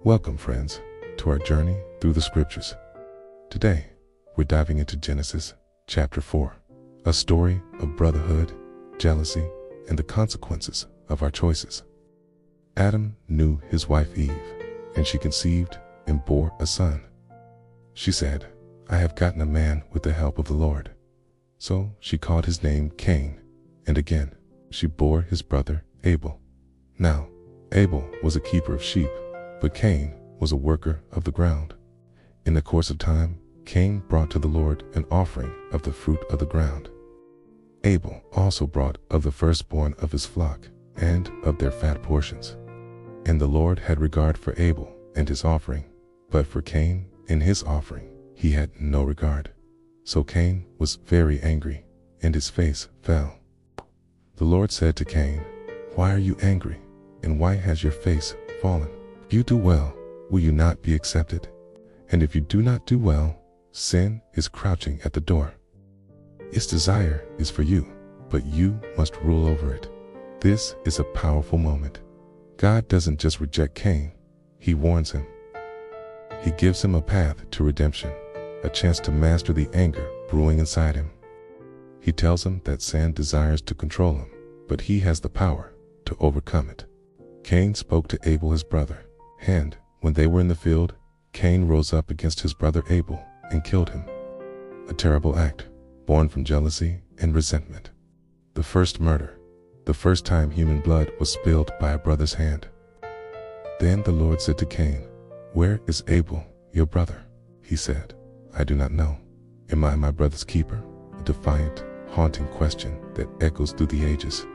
Welcome, friends, to our journey through the scriptures. Today, we're diving into Genesis chapter 4, a story of brotherhood, jealousy, and the consequences of our choices. Adam knew his wife Eve, and she conceived and bore a son. She said, "I have gotten a man with the help of the Lord." So she called his name Cain, and again she bore his brother Abel. Now, Abel was a keeper of sheep, but Cain was a worker of the ground. In the course of time, Cain brought to the Lord an offering of the fruit of the ground. Abel also brought of the firstborn of his flock and of their fat portions. And the Lord had regard for Abel and his offering, but for Cain and his offering he had no regard. So Cain was very angry, and his face fell. The Lord said to Cain, "Why are you angry, and why has your face fallen? If you do well, will you not be accepted? And if you do not do well, sin is crouching at the door. Its desire is for you, but you must rule over it." This is a powerful moment. God doesn't just reject Cain, he warns him. He gives him a path to redemption, a chance to master the anger brewing inside him. He tells him that sin desires to control him, but he has the power to overcome it. Cain spoke to Abel his brother, and when they were in the field, Cain rose up against his brother Abel and killed him. A terrible act, born from jealousy and resentment. The first murder, the first time human blood was spilled by a brother's hand. Then the Lord said to Cain, "Where is Abel, your brother?" He said, "I do not know. Am I my brother's keeper?" A defiant, haunting question that echoes through the ages.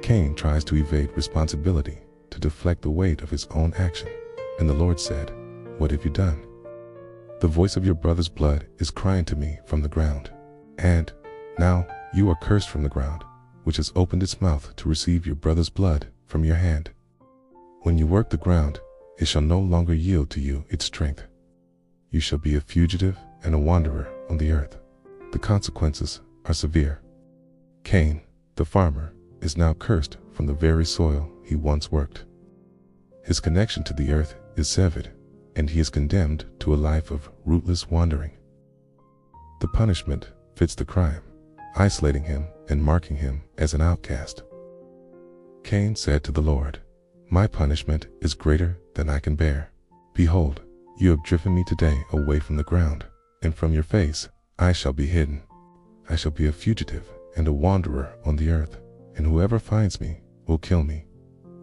Cain tries to evade responsibility, to deflect the weight of his own action. And the Lord said, "What have you done? The voice of your brother's blood is crying to me from the ground. And now you are cursed from the ground, which has opened its mouth to receive your brother's blood from your hand. When you work the ground, it shall no longer yield to you its strength. You shall be a fugitive and a wanderer on the earth." The consequences are severe. Cain, the farmer, is now cursed from the very soil he once worked. His connection to the earth is severed, and he is condemned to a life of rootless wandering. The punishment fits the crime, isolating him and marking him as an outcast. Cain said to the Lord, "My punishment is greater than I can bear. Behold, you have driven me today away from the ground, and from your face I shall be hidden. I shall be a fugitive and a wanderer on the earth, and whoever finds me will kill me."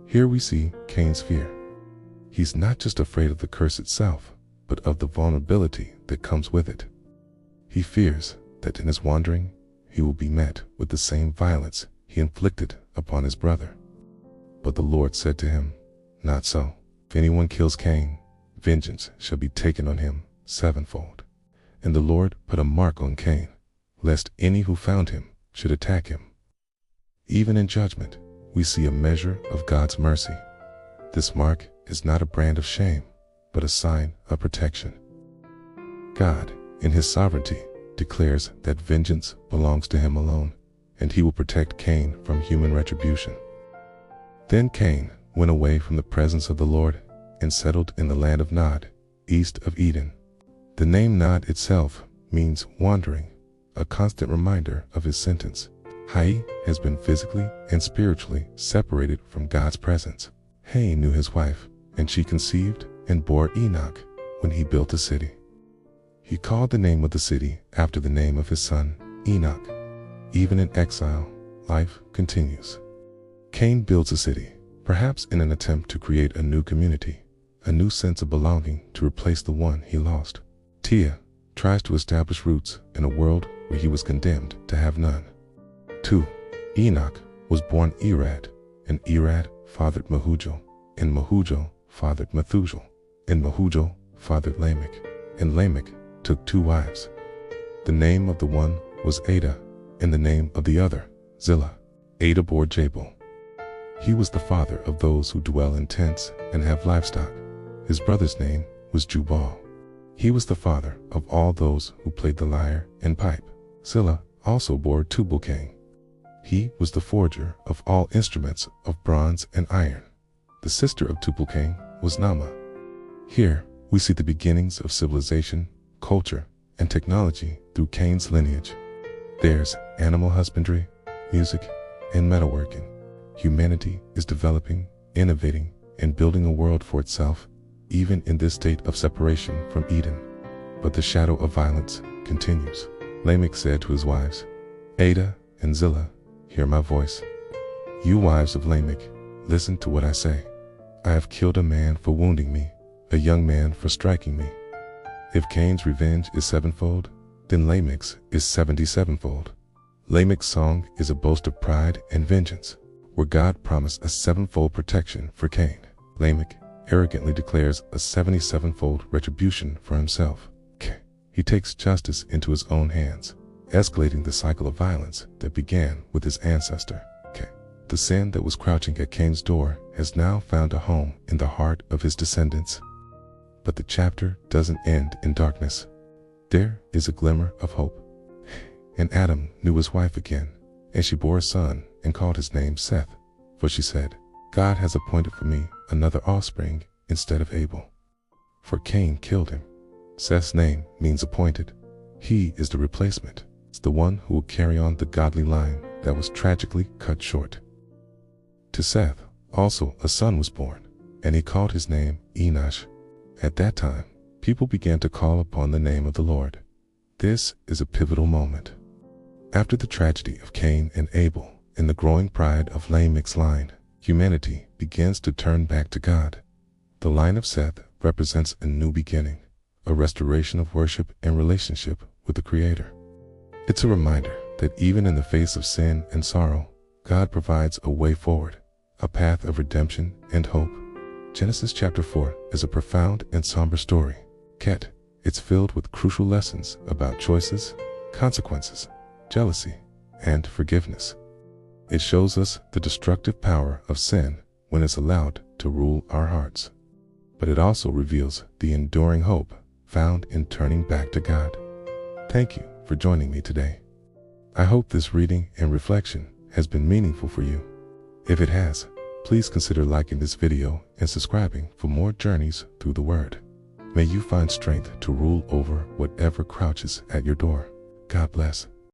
Here we see Cain's fear. He's not just afraid of the curse itself, but of the vulnerability that comes with it. He fears that in his wandering, he will be met with the same violence he inflicted upon his brother. But the Lord said to him, "Not so. If anyone kills Cain, vengeance shall be taken on him sevenfold." And the Lord put a mark on Cain, lest any who found him should attack him. Even in judgment, we see a measure of God's mercy. This mark is not a brand of shame, but a sign of protection. God, in his sovereignty, declares that vengeance belongs to him alone, and he will protect Cain from human retribution. Then Cain went away from the presence of the Lord and settled in the land of Nod, east of Eden. The name Nod itself means wandering, a constant reminder of his sentence. He has been physically and spiritually separated from God's presence. He knew his wife, and she conceived and bore Enoch when he built a city. He called the name of the city after the name of his son, Enoch. Even in exile, life continues. Cain builds a city, perhaps in an attempt to create a new community, a new sense of belonging to replace the one he lost. Tia tries to establish roots in a world where he was condemned to have none. 2. Enoch was born Irad, and Irad fathered Mahujal, and Mahujal fathered Methuselah, and Mahujal fathered Lamech, and Lamech took 2 wives. The name of the one was Ada, and the name of the other, Zillah. Ada bore Jabal. He was the father of those who dwell in tents and have livestock. His brother's name was Jubal. He was the father of all those who played the lyre and pipe. Zillah also bore Tubal-Cain. He was the forger of all instruments of bronze and iron. The sister of Tubal-Cain was Naamah. Here, we see the beginnings of civilization, culture, and technology through Cain's lineage. There's animal husbandry, music, and metalworking. Humanity is developing, innovating, and building a world for itself, even in this state of separation from Eden. But the shadow of violence continues. Lamech said to his wives, Ada and Zillah, hear my voice. You wives of Lamech, listen to what I say. I have killed a man for wounding me, a young man for striking me. If Cain's revenge is sevenfold, then Lamech's is 77-fold. Lamech's song is a boast of pride and vengeance, where God promised a sevenfold protection for Cain. Lamech arrogantly declares a 77-fold retribution for himself. He takes justice into his own hands, escalating the cycle of violence that began with his ancestor. The sin that was crouching at Cain's door has now found a home in the heart of his descendants. But the chapter doesn't end in darkness. There is a glimmer of hope. And Adam knew his wife again, and she bore a son and called his name Seth, for she said, God has appointed for me another offspring instead of Abel. For Cain killed him. Seth's name means appointed. He is the replacement. It's the one who will carry on the godly line that was tragically cut short. To Seth also a son was born, and he called his name Enosh. At that time, people began to call upon the name of the Lord. This is a pivotal moment. After the tragedy of Cain and Abel and the growing pride of Lamech's line, humanity begins to turn back to God. The line of Seth represents a new beginning, a restoration of worship and relationship with the Creator. It's a reminder that even in the face of sin and sorrow, God provides a way forward, a path of redemption and hope. Genesis chapter 4 is a profound and somber story. It's filled with crucial lessons about choices, consequences, jealousy, and forgiveness. It shows us the destructive power of sin when it's allowed to rule our hearts. But it also reveals the enduring hope found in turning back to God. Thank you for joining me today. I hope this reading and reflection has been meaningful for you. If it has, please consider liking this video and subscribing for more journeys through the Word. May you find strength to rule over whatever crouches at your door. God bless.